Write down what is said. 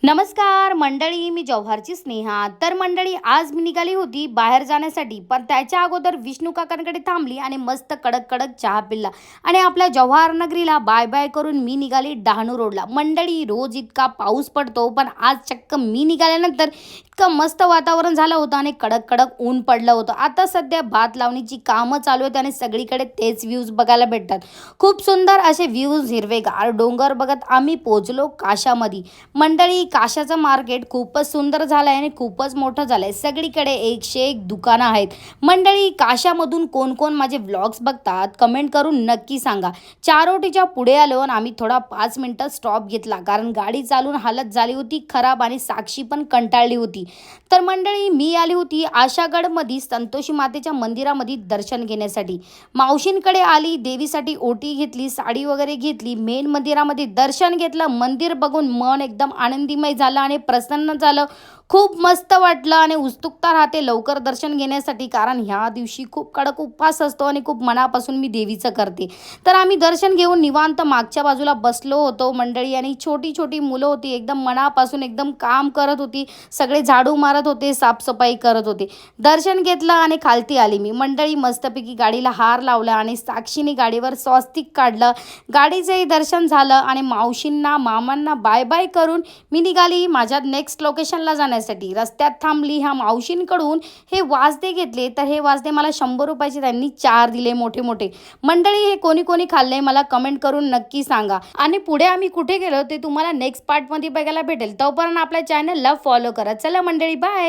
नमस्कार मंडळी, मी जव्हारची स्नेहा. तर मंडळी, आज मी निघाली होती बाहेर जाण्यासाठी, पण त्याच्या अगोदर विष्णू काकांकडे थांबली आणि मस्त कडक कडक चहा पिला आणि आपल्या जव्हार नगरीला बाय बाय करून मी निघाली डहाणू रोडला. मंडळी, रोज इतका पाऊस पडतो, पण आज चक्क मी निघाल्यानंतर इतकं मस्त वातावरण झालं होतं आणि कडक कडक ऊन पडलं होतं. आता सध्या भात लावणीची कामं चालू आहेत आणि सगळीकडे तेच व्ह्यूज बघायला भेटतात. खूप सुंदर असे व्ह्यूज, हिरवेगार डोंगर बघत आम्ही पोहोचलो काशामध्ये. मंडळी, काशाचं मार्केट खूपच सुंदर झालं आहे आणि खूपच मोठं झालं आहे. सगळीकडे 101 दुकानं आहेत. मंडळी, काशामधून कोण कोण माझे व्लॉग्स बघतात कमेंट करून नक्की सांगा. चारोटीच्या पुढे आलो आणि आम्ही थोडा 5 मिनिटं स्टॉप घेतला, कारण गाडी चालून हालत झाली होती खराब आणि साक्षी पण कंटाळली होती. तर मंडळी, मी आली होती आशागडमध्ये संतोषी मातेच्या मंदिरामध्ये दर्शन घेण्यासाठी. मावशींकडे आली, देवीसाठी ओटी घेतली, साडी वगैरे घेतली, मेन मंदिरामध्ये दर्शन घेतलं. मंदिर बघून मन एकदम आनंदीमय झालं आणि प्रसन्न झालं. खूप मस्त वाटलं आणि उत्सुकता राहते लवकर दर्शन घेण्यासाठी, कारण ह्या दिवशी खूप कडक उपवास असतो आणि खूप मनापासून मी देवीचं करते. तर आम्ही दर्शन घेऊन निवांत मागच्या बाजूला बसलो होतो मंडळी, आणि छोटी छोटी मुलं होती, एकदम मनापासून एकदम काम करत होती. सगळे झाडू मारत होते, साफसफाई करत होते. दर्शन घेतलं आणि खालती आली मी. मंडळी, मस्तपैकी गाडीला हार लावला आणि साक्षीने गाडीवर स्वस्तिक काढलं. गाडीचंही दर्शन झालं आणि मावशींना मामांना बाय बाय करून मी निघाली माझ्या नेक्स्ट लोकेशनला जाण्यासाठी. रस्त्यात थांबली. ह्या मावशींकडून हे वाजदे घेतले, तर हे वाजदे मला 100 रुपयाचे त्यांनी 4 दिले मोठे मोठे. मंडळी, हे कोणी कोणी खाल्ले मला कमेंट करून नक्की सांगा. आणि पुढे आम्ही कुठे गेलो ते तुम्हाला नेक्स्ट पार्टमध्ये बघायला भेटेल. तोपर्यंत आपल्या चॅनलला फॉलो करा. चला मंडळी, बाय.